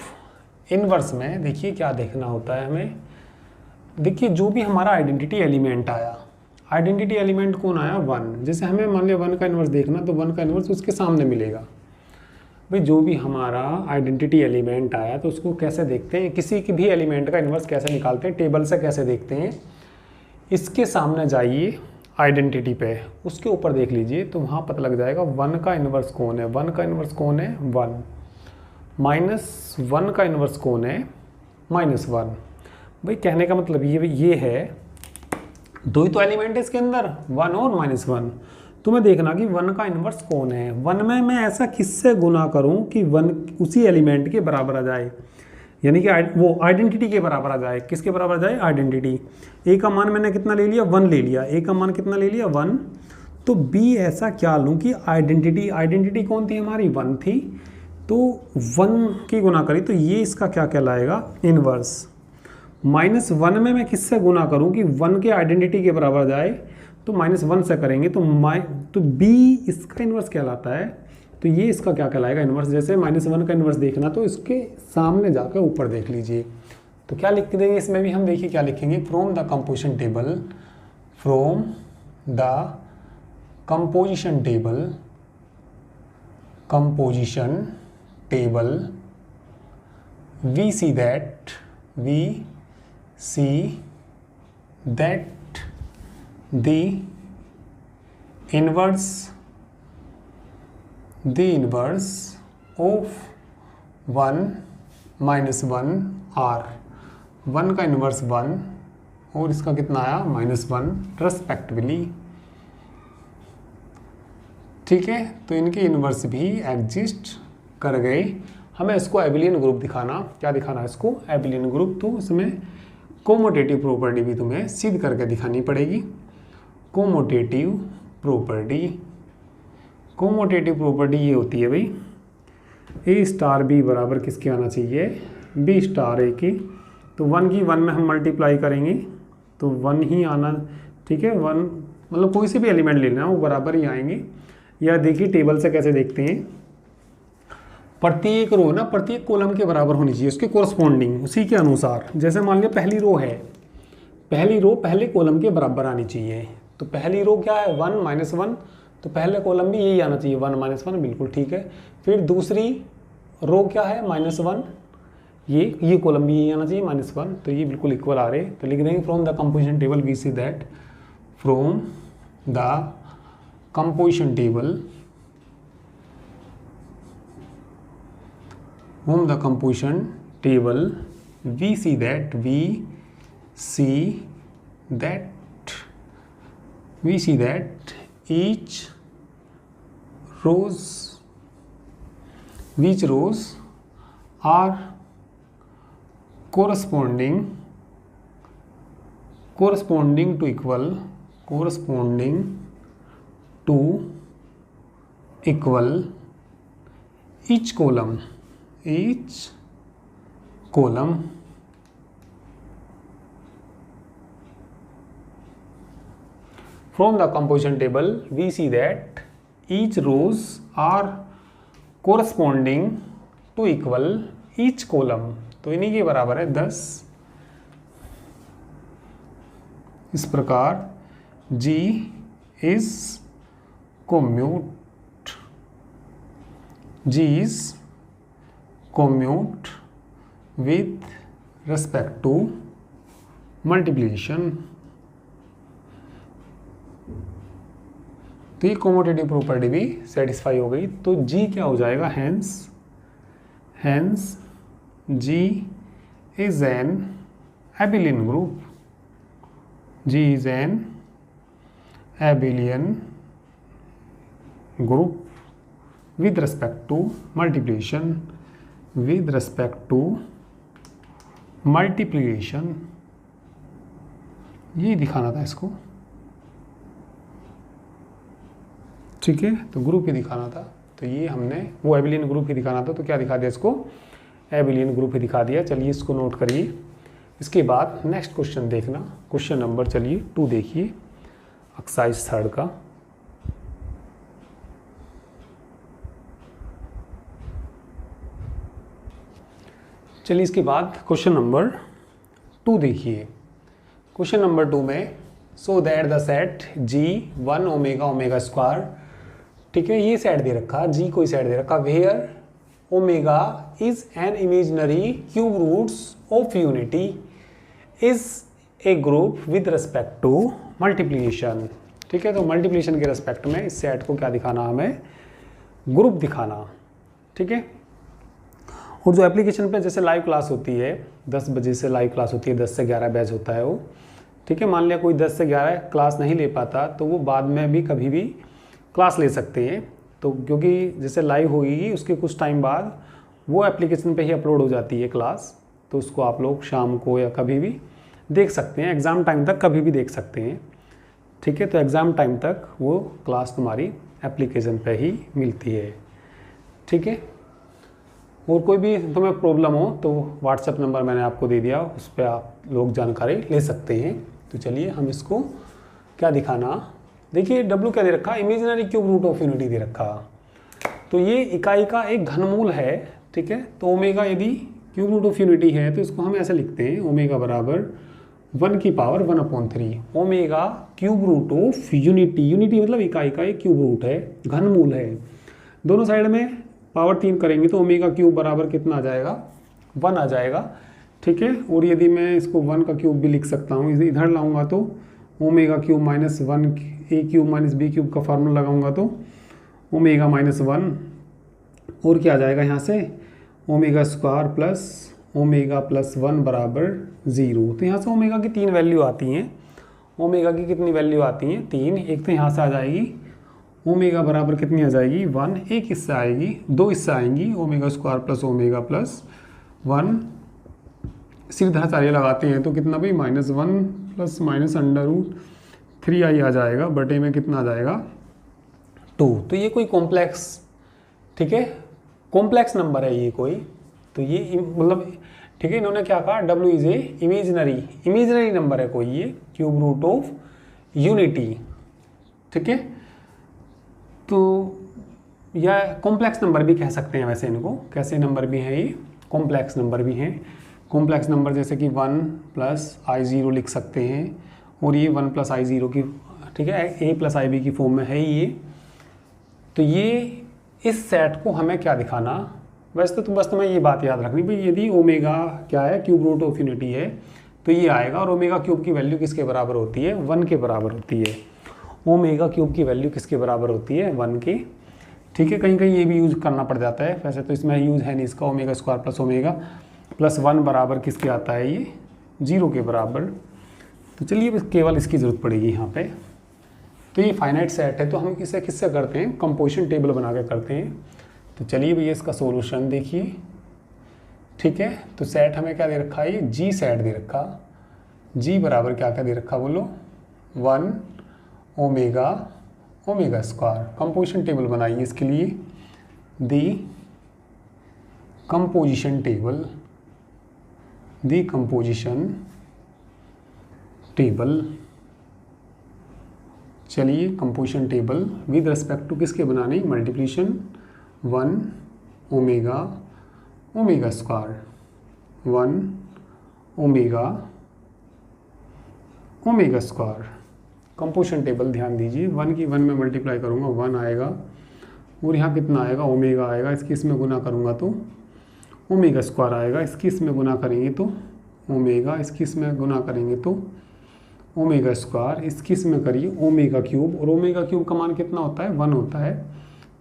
इनवर्स में देखिए क्या देखना होता है हमें, देखिए जो भी हमारा आइडेंटिटी एलिमेंट आया, आइडेंटिटी एलिमेंट कौन आया 1, जैसे हमें मान लिया 1 का इन्वर्स देखना, तो 1 का इन्वर्स उसके सामने मिलेगा। भाई जो भी हमारा आइडेंटिटी एलिमेंट आया तो उसको कैसे देखते हैं, किसी की भी एलिमेंट का इन्वर्स कैसे निकालते हैं, टेबल से कैसे देखते हैं, इसके सामने जाइए आइडेंटिटी पे, उसके ऊपर देख लीजिए, तो वहाँ पता लग जाएगा 1 का इन्वर्स कौन है, 1 का इन्वर्स कौन है 1, -1 का इन्वर्स कौन है -1। भाई कहने का मतलब ये है, दो ही तो एलिमेंट है इसके अंदर, 1 और -1, तुम्हें देखना कि 1 का इन्वर्स कौन है। 1 में मैं ऐसा किससे गुना करूं कि 1 उसी एलिमेंट के बराबर आ जाए, यानी कि वो आइडेंटिटी के बराबर आ जाए, किसके बराबर आ जाए, आइडेंटिटी। ए का मान मैंने कितना ले लिया 1 ले लिया, ए का मान कितना ले लिया 1, तो बी ऐसा क्या लूँ कि आइडेंटिटी कौन थी हमारी 1 थी, तो 1 की गुना करी, तो ये इसका क्या कहलाएगा इनवर्स। -1 में मैं किससे गुना करूं कि 1 के आइडेंटिटी के बराबर आ जाए, तो -1 से करेंगे, तो b इसका इन्वर्स कहलाता है, तो ये इसका क्या कहलाएगा इन्वर्स। जैसे -1 का इन्वर्स देखना तो इसके सामने जाकर ऊपर देख लीजिए, तो क्या लिख देंगे इसमें भी हम, देखिए क्या लिखेंगे, from the composition table, from the composition table we see that the inverse of 1 -1 r, 1 का इन्वर्स 1 और इसका कितना आया -1 रेस्पेक्टिवली, ठीक है। तो इनके इन्वर्स भी एग्जिस्ट कर गए। हमें इसको एबिलियन ग्रुप दिखाना, क्या दिखाना है इसको, एबिलियन ग्रुप, तो इसमें कोमोटेटिव प्रॉपर्टी भी तुम्हें सिद्ध करके दिखानी पड़ेगी। कोमोटेटिव प्रॉपर्टी ये होती है भाई, ए स्टार बी बराबर किसके आना चाहिए, बी स्टार ए की, तो 1 की 1 में हम मल्टीप्लाई करेंगे तो 1 ही आना, ठीक है, 1 मतलब कोई से भी एलिमेंट लेना है वो बराबर ही आएंगे। या देखिए टेबल से कैसे देखते हैं, प्रत्येक रो ना प्रत्येक कॉलम के बराबर होनी चाहिए, उसके कोरस्पॉन्डिंग उसी के अनुसार। जैसे मान लिया पहली रो है, पहली रो पहले कॉलम के बराबर आनी चाहिए, तो पहली रो क्या है 1 -1, तो पहले कॉलम भी यही आना चाहिए 1 -1, बिल्कुल ठीक है। फिर दूसरी रो क्या है -1, ये कॉलम भी यही आना चाहिए -1, तो ये बिल्कुल इक्वल आ रहे, तो लिख देंगे from the composition table we see that, from the composition table, from the composition table we see that each rows are corresponding corresponding to equal each column from the composition table we see that each rows are corresponding to equal each column, तो इन्हीं के बराबर है 10। इस प्रकार G is commute with respect to multiplication। तो ये commutative property भी सेटिस्फाई हो गई। तो G क्या हो जाएगा, hence G is an abelian group। G is an abelian group with respect to multiplication, ये दिखाना था इसको, ठीक है। तो ग्रुप ही दिखाना था, तो ये हमने वो एबिलियन ग्रुप ही दिखाना था, तो क्या दिखा दिया इसको, एबिलियन ग्रुप ही दिखा दिया। चलिए इसको नोट करिए। इसके बाद नेक्स्ट क्वेश्चन देखना, क्वेश्चन नंबर चलिए 2 देखिए, एक्सरसाइज 3 का। चलिए इसके बाद क्वेश्चन नंबर 2 देखिए। क्वेश्चन नंबर 2 में सो that the set G 1 omega omega square, ठीक है, ये सेट दे रखा, G कोई सेट दे रखा, where omega is an imaginary cube roots of unity is a group with respect to multiplication, ठीक है। तो मल्टीप्लिकेशन के रिस्पेक्ट में इस सेट को क्या दिखाना, हमें ग्रुप दिखाना, ठीक है। और जो एप्लीकेशन पे जैसे लाइव क्लास होती है 10 बजे से लाइव क्लास होती है, 10 से 11 बैच होता है वो, ठीक है। मान लिया कोई 10 से 11 क्लास नहीं ले पाता तो वो बाद में भी कभी भी क्लास ले सकते हैं। तो क्योंकि जैसे लाइव होगी उसके कुछ टाइम बाद वो एप्लीकेशन पे ही अपलोड हो जाती है क्लास, तो उसको आप लोग शाम को या कभी भी देख सकते हैं, एग्ज़ाम टाइम तक कभी भी देख सकते हैं, ठीक है। तो एग्ज़ाम टाइम तक वो क्लास तुम्हारी एप्लीकेशन पे ही मिलती है, ठीक है। और कोई भी तुम्हें प्रॉब्लम हो तो व्हाट्सएप नंबर मैंने आपको दे दिया, उस पर आप लोग जानकारी ले सकते हैं। तो चलिए हम इसको क्या दिखाना, देखिए W क्या दे रखा, imaginary cube root of unity दे रखा, तो ये इकाई का एक घनमूल है, ठीक है। तो ओमेगा यदि क्यूब रूट ऑफ यूनिटी है तो इसको हम ऐसे लिखते हैं, ओमेगा बराबर 1 की power 1/3 omega cube root of unity, unity मतलब इकाई का एक क्यूब रूट है, घनमूल है। दोनों साइड में पावर 3 करेंगे तो ओमेगा क्यूब बराबर कितना आ जाएगा, 1 आ जाएगा, ठीक है। और यदि मैं इसको 1 का क्यूब भी लिख सकता हूँ, इधर लाऊंगा तो ओमेगा क्यूब माइनस 1 ए क्यूब माइनस बी क्यूब का फार्मूला लगाऊंगा तो ओमेगा माइनस 1, और क्या आ जाएगा यहाँ से, omega square plus omega plus 1 बराबर 0। तो यहाँ से ओमेगा की 3 वैल्यू आती हैं, ओमेगा की कितनी वैल्यू आती हैं, 3। एक तो यहाँ से आ जाएगी ओमेगा बराबर कितनी आ जाएगी 1, एक इससे आएगी, 2 इससे आएंगी, omega square plus omega plus 1, सीधाचार्य लगाते हैं तो कितना भाई -1 प्लस माइनस √3i आ जाएगा, बटे में कितना आ जाएगा 2। तो ये कोई कॉम्प्लेक्स, ठीक है, कॉम्प्लेक्स नंबर है ये कोई, तो ये मतलब ठीक है, इन्होंने क्या कहा, W is a imaginary number है कोई, ये क्यूब रूट ऑफ यूनिटी, ठीक है। तो या कॉम्प्लेक्स नंबर भी कह सकते हैं वैसे इनको, कैसे नंबर भी हैं ये, कॉम्प्लेक्स नंबर भी हैं। कॉम्प्लेक्स नंबर जैसे कि 1 + i0 लिख सकते हैं, और ये 1 + i0 की, ठीक है, a + ib की फॉर्म में है ये। तो ये इस सेट को हमें क्या दिखाना, वैसे तो बस तुम्हें ये बात याद रखनी भाई, यदि ओमेगा क्या है, क्यूब रूट ऑफ यूनिटी है तो ये आएगा, और ओमेगा क्यूब की वैल्यू किसके बराबर होती है, 1 के बराबर होती है। ओमेगा क्यूब की वैल्यू किसके बराबर होती है, 1 की, ठीक है। कहीं कहीं ये भी यूज़ करना पड़ जाता है, वैसे तो इसमें यूज़ है नहीं इसका, omega square plus omega plus 1 बराबर किसके आता है, ये 0 के बराबर। तो चलिए केवल इसकी ज़रूरत पड़ेगी यहाँ पे। तो ये फाइनाइट सेट है, तो हम इसे किससे करते हैं, कंपोजिशन टेबल बना के करते हैं। तो चलिए भैया इसका सोल्यूशन देखिए, ठीक है। तो सेट हमें क्या दे रखा है, ये G सेट दे रखा, जी बराबर क्या क्या दे रखा बोलो 1 omega omega square. Composition table बनाइए इसके लिए, the composition table, the composition table. चलिए composition table with respect to किसके बनानी, multiplication 1 omega omega square 1 omega omega square. Composition table ध्यान दीजिए, 1 की 1 में मल्टीप्लाई करूँगा 1 आएगा, और यहाँ कितना आएगा ओमेगा आएगा, इसकी इसमें गुना करूँगा तो ओमेगा स्क्वायर आएगा, इसकी इसमें गुना करेंगे तो ओमेगा, इसकी इसमें गुना करेंगे तो ओमेगा स्क्वायर, इसकी इसमें करिए ओमेगा क्यूब, और ओमेगा क्यूब का मान कितना होता है 1 होता है,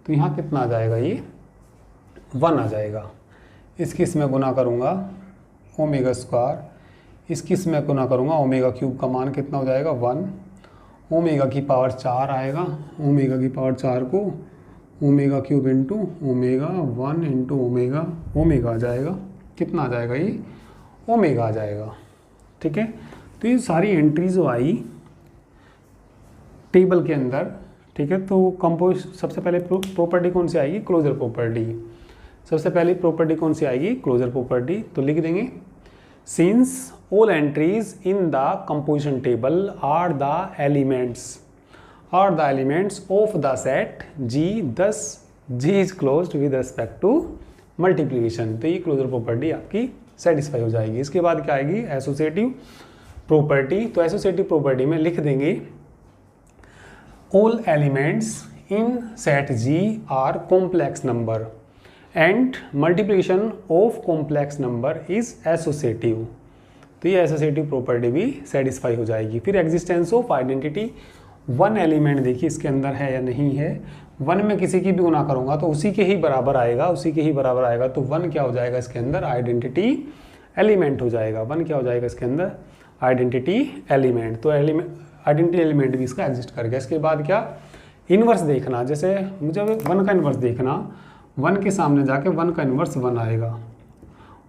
तो यहाँ कितना आ जाएगा ये 1 आ जाएगा। इसकी इसमें गुना करूँगा ओमेगा स्क्वायर, इसकी इसमें गुना करूँगा ओमेगा क्यूब का मान कितना हो जाएगा 1, ओमेगा की पावर 4 आएगा, ओमेगा की पावर 4 को omega cube into omega 1 into omega omega आ जाएगा, कितना आ जाएगा ये ओमेगा आ जाएगा। ठीक है, तो ये सारी एंट्रीज जो आई टेबल के अंदर, ठीक है, तो कंपोज सबसे पहले प्रॉपर्टी कौन सी आएगी, क्लोजर प्रॉपर्टी। सबसे पहली प्रॉपर्टी कौन सी आएगी, क्लोजर प्रॉपर्टी। तो लिख देंगे since all entries in the composition table are the elements of the set G, thus G is closed with respect to multiplication. तो ये क्लोजर प्रॉपर्टी आपकी सेटिस्फाई हो जाएगी। इसके बाद क्या आएगी, एसोसिएटिव प्रॉपर्टी। तो एसोसिएटिव प्रॉपर्टी में लिख देंगे all elements in set G are complex number and multiplication of complex number is associative. तो ये एसोसिएटिव प्रॉपर्टी भी सेटिस्फाई हो जाएगी। फिर एग्जिस्टेंस ऑफ आइडेंटिटी, 1 एलिमेंट देखिए इसके अंदर है या नहीं है, 1 में किसी की भी गुना करूंगा तो उसी के ही बराबर आएगा, उसी के ही बराबर आएगा, तो 1 क्या हो जाएगा इसके अंदर, आइडेंटिटी एलिमेंट हो जाएगा। 1 क्या हो जाएगा इसके अंदर, आइडेंटिटी एलिमेंट। तो आइडेंटिटी एलिमेंट भी इसका एग्जिस्ट कर गया। इसके बाद क्या, इन्वर्स देखना, जैसे मुझे 1 का इन्वर्स देखना, 1 के सामने जाके 1 का इन्वर्स 1 आएगा।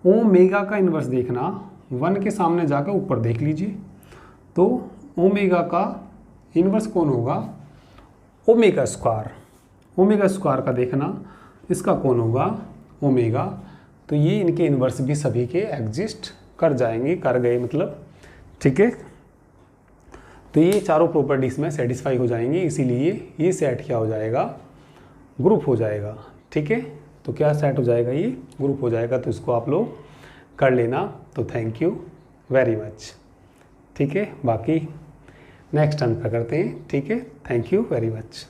ओमेगा का इन्वर्स देखना, 1 के सामने जाकर ऊपर देख लीजिए, तो ओमेगा का इन्वर्स कौन होगा, ओमेगा स्क्वायर। ओमेगा स्क्वायर का देखना, इसका कौन होगा, ओमेगा। तो ये इनके इन्वर्स भी सभी के एग्जिस्ट कर जाएंगे, कर गए मतलब। ठीक है, तो ये चारों प्रॉपर्टीज में सेटिस्फाई हो जाएंगी, इसीलिए ये सेट क्या हो जाएगा, ग्रुप हो जाएगा। ठीक है, तो क्या सेट हो जाएगा, ये ग्रुप हो जाएगा। तो इसको आप लोग कर लेना। तो थैंक यू वेरी मच। ठीक है, बाकी नेक्स्ट टर्न पर करते हैं। ठीक है, थैंक यू वेरी मच।